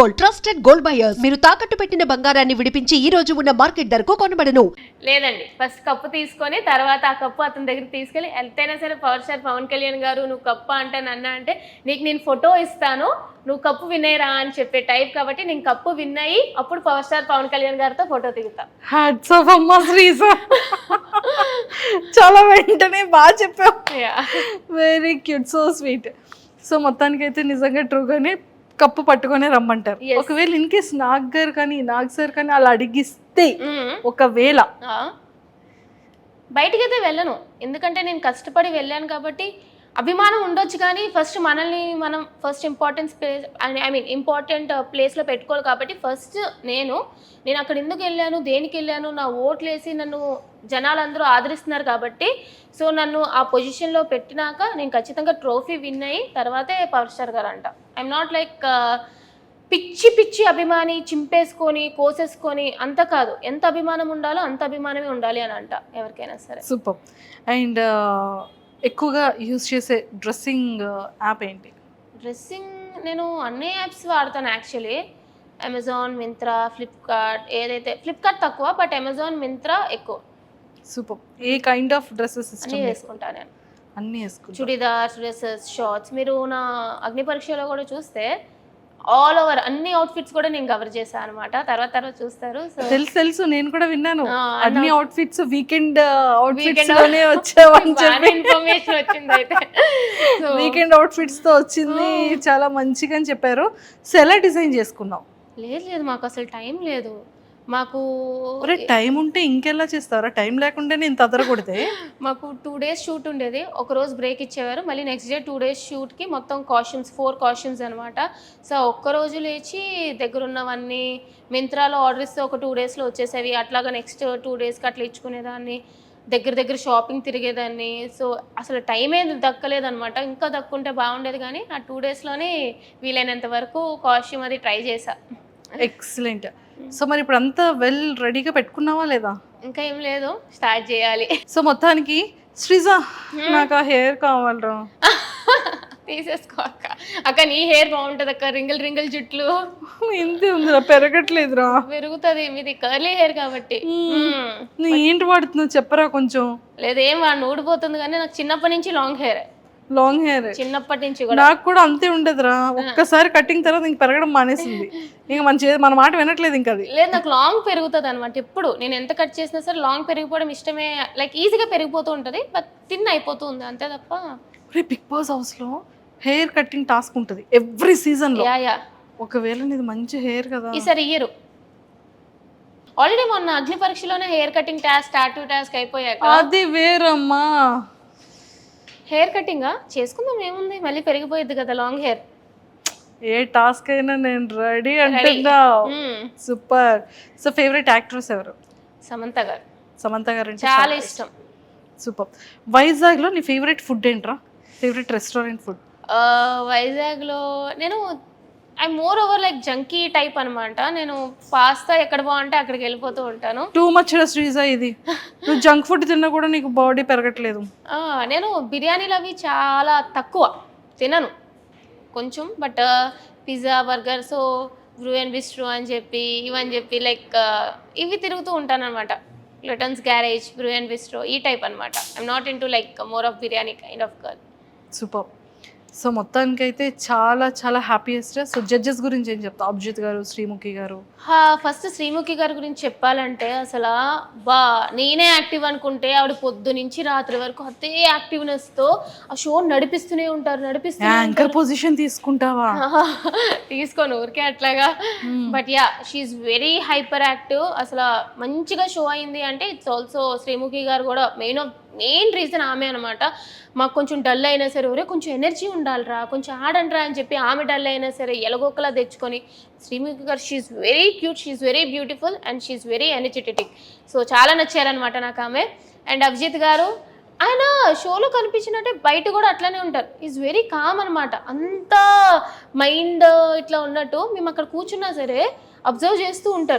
Gold, trusted gold buyers. మీరు తాకట్టు పెట్టిన బంగారాన్ని విడిపించి ఈ రోజు ఉన్న మార్కెట్ ధరకు కొనబడను. లేదండి, ఫస్ట్ కప్పు తీసుకొని తర్వాత ఆ కప్పు అతని దగ్గరికి తీసుకెళ్ళి ఎంతైనా సరే పవర్ స్టార్ పవన్ కళ్యాణ్ గారు నువ్వు కప్పు అంటే నన్న అంటే నీకు నేను ఫోటో ఇస్తాను, నువ్వు కప్పు విన్నయ్యరా అని చెప్పే టైప్ కాబట్టి నేను కప్పు విన్నయ్యి అప్పుడు పవర్ స్టార్ పవన్ కళ్యాణ్ గారితో ఫోటో దిగుతా. హ్యాట్స్ ఆఫ్ అమ్మా శ్రీజ, చాలా వెంటనే బాగా చెప్పావు. Very cute, so sweet. So మొత్తానికైతే నిజంగా ట్రూగానే కప్పు పట్టుకొని రమ్మంటారు. ఒకవేళ ఇన్ కేస్ నాగ్ సార్ కానీ అలా అడిగిస్తే ఒకవేళ బయటికి అయితే వెళ్ళను, ఎందుకంటే నేను కష్టపడి వెళ్ళాను కాబట్టి అభిమానం ఉండొచ్చు, కానీ ఫస్ట్ మనల్ని మనం ఫస్ట్ ఇంపార్టెంట్ ప్లేస్లో పెట్టుకోవాలి. కాబట్టి ఫస్ట్ నేను అక్కడ ఎందుకు వెళ్ళాను, దేనికి వెళ్ళాను, నా ఓట్లు వేసి నన్ను జనాలందరూ ఆదరిస్తున్నారు కాబట్టి సో నన్ను ఆ పొజిషన్లో పెట్టినాక నేను ఖచ్చితంగా ట్రోఫీ విన్ అయ్యి తర్వాతే పవర్ స్టార్ గారు అంట. ఐఎమ్ నాట్ లైక్ పిచ్చి అభిమాని చింపేసుకొని కోసేసుకొని అంత కాదు, ఎంత అభిమానం ఉండాలో అంత అభిమానమే ఉండాలి అని అంట ఎవరికైనా సరే. సూపర్. అండ్ ఎక్కువగా యూజ్ చేసే డ్రెస్సింగ్ యాప్ ఏంటి? డ్రెస్సింగ్ నేను అన్ని యాప్స్ వాడతాను యాక్చువల్లీ. అమెజాన్, మింత్రా, ఫ్లిప్కార్ట్. ఏదైతే ఫ్లిప్కార్ట్ తక్కువ, బట్ అమెజాన్, మింత్రా ఎక్కువ. Super. A kind of dresses అన్నీ వేసుకుంటాను నేను. అన్నీ వేసుకుంటా. Churidars, dresses, shorts. మీరు నా అగ్ని పరీక్షలో కూడా చూస్తే ఆల్ ఓవర్ అన్ని అవుట్ఫిట్స్ కూడా నేను కవర్ చేశాను అనమాట. తర్వాత చూస్తారు. సో తెలుసు నేను కూడా విన్నాను అన్ని అవుట్ఫిట్స్ వీకెండ్ అవుట్ఫిట్స్ లోనే వచ్చావని చెప్పి ఇన్ఫర్మేషన్ వచ్చింది. అయితే వీకెండ్ అవుట్ఫిట్స్ తో వచ్చింది, చాలా మంచిగా అని చెప్పారు. సో ఎలా డిజైన్ చేసుకున్నావు? లేదు మాకు అసలు టైం లేదు. మాకు టైం ఉంటే ఇంకెలా చేస్తారా? టైం లేకుండానే ఇంత అదరగొడితే. మాకు 2 days షూట్ ఉండేది, ఒక రోజు బ్రేక్ ఇచ్చేవారు, మళ్ళీ నెక్స్ట్ డే 2 days షూట్కి మొత్తం కాస్ట్యూమ్స్ 4 కాస్ట్యూమ్స్ అనమాట. సో ఒక్కరోజు లేచి దగ్గరున్నవన్నీ మింత్రాలో ఆర్డర్ ఇస్తే ఒక 2 daysలో వచ్చేసేవి. అట్లాగా నెక్స్ట్ 2 daysకి అట్లా ఇచ్చుకునేదాన్ని, దగ్గర షాపింగ్ తిరిగేదాన్ని. సో అసలు టైం ఏది దక్కలేదనమాట. ఇంకా దక్కుంటే బాగుండేది, కానీ ఆ 2 daysలోనే వీలైనంత వరకు కాస్ట్యూమ్ అది ట్రై చేశా. ఎక్సలెంట్. సో మరి ఇప్పుడు అంతా వెల్ రెడీగా పెట్టుకున్నావా లేదా? ఇంకా ఏం లేదు, స్టార్ట్ చేయాలి. సో మొత్తానికి శ్రీజ నాకు ఆ హెయిర్ కావాలరా. తీసేసుకో అక్క, నీ హెయిర్ బాగుంటుంది అక్క. రింగిల్ జుట్లు ఇంతే ఉందిరా, పెరగట్లేదురా. పెరుగుతుంది, మీది కర్లీ హెయిర్ కాబట్టి. నువ్వు ఏంటి వాడుతున్నావు చెప్పరా కొంచెం. లేదేం వాడిని ఊడిపోతుంది, కానీ నాకు చిన్నప్పటి నుంచి లాంగ్ హెయిర్. చిన్నప్పటి నుంచి కూడా నాకు కూడా అంతే ఉండదురా. ఒక్కసారి కటింగ్ తర్వాత ఇంక పెరగడం మానేసింది. ఇంకా మన మాట వినట్లేదు ఇంకా. అది లేదు, నాకు లాంగ్ పెరుగుతుంది అనమాట. ఎప్పుడు నేను ఎంత కట్ చేసినా సరే లాంగ్ పెరిగిపోవడం ఇష్టమే. లైక్ ఈజీగా పెరిగిపోతూ ఉంటుంది, బట్ థిన్ అయిపోతుంది అంతే తప్ప. బిగ్ బాస్ హౌస్ లో హెయిర్ కటింగ్ టాస్క్ ఉంటుంది ఎవ్రీ సీజన్ లో. ఒకవేళ నీది మంచి హెయిర్ కదా, ఈసారి ఇయ్యరు. ఆల్రెడీ మొన్న అగ్ని పరీక్షలోనే hair cutting task, tattoo task అయిపోయాక అది వేరమ్మా. హెయిర్ కటింగ్ చేసుకుందాం, ఏముంది, మళ్ళీ పెరిగిపోయింది కదా లాంగ్ హెయిర్. ఏ టాస్క్ అయినా నేను రెడీ అంటున్నా. సూపర్. సో ఫేవరెట్ యాక్ట్రెస్ ఎవరు? సమంత గారు అంటే చాలా ఇష్టం. సూపర్. వైజాగ్ లో నీ ఫేవరెట్ ఫుడ్ ఏంట్రా? Favourite restaurant food? వైజాగ్ లో నేను I more over like junkie type అనమాట. నేను పాస్తా ఎక్కడ బాగుంటే అక్కడికి వెళ్ళిపోతూ ఉంటాను. టూ మచ్ శ్రీజ ఇది. నువ్వు జంక్ ఫుడ్ తిన్నా కూడా నీకు బాడీ పెరగట్లేదు. నేను బిర్యానీలు అవి చాలా తక్కువ తినను కొంచెం, but pizza, burger, so Bru and bistro అని చెప్పి ఇవని చెప్పి లైక్ ఇవి తిరుగుతూ ఉంటాను అనమాట. లటన్స్ గ్యారేజ్, బ్రూ అండ్ బిస్ట్రో, ఈ టైప్ అనమాట. I'm not in to like more of biryani kind of girl. Super. So మొత్తానికైతే చాలా హ్యాపీయెస్ట్. సో జడ్జెస్ గురించి ఏం చెప్తా? అభిజిత్ గారు, శ్రీముఖి గారు. ఫస్ట్ శ్రీముఖి గారి గురించి చెప్పాలంటే అసలు నేనే యాక్టివ్ అనుకుంటే ఆవిడ పొద్దు నుంచి రాత్రి వరకు అదే యాక్టివ్నెస్తో ఆ షో నడిపిస్తూనే ఉంటారు. యాంకర్ పొజిషన్ తీసుకుంటావా? తీసుకోను ఊరికే అట్లాగా. But yeah, she's very hyper active. అసలు మంచిగా షో అయింది అంటే ఇట్స్ ఆల్సో శ్రీముఖి గారు కూడా మెయిన్ రీజన్ ఆమె అనమాట. మాకు కొంచెం డల్ అయినా సరే ఒరే కొంచెం ఎనర్జీ ఉండాలిరా, కొంచెం ఆడండిరా అని చెప్పి ఆమె డల్ అయినా సరే ఎలగొక్కలా తెచ్చుకొని శ్రీముఖి గారు she's very cute, she's very beautiful and she's very energetic. So చాలా నచ్చారనమాట నాకు ఆమె. అండ్ అభిజిత్ గారు, ఆయన షోలో కనిపించినట్టే బయట కూడా అట్లానే ఉంటారు. ఈజ్ వెరీ కామ్ అనమాట. అంత మైండ్ ఇట్లా ఉన్నట్టు మేము అక్కడ కూర్చున్నా సరే అబ్జర్వ్ చేస్తూ ఉంటారు.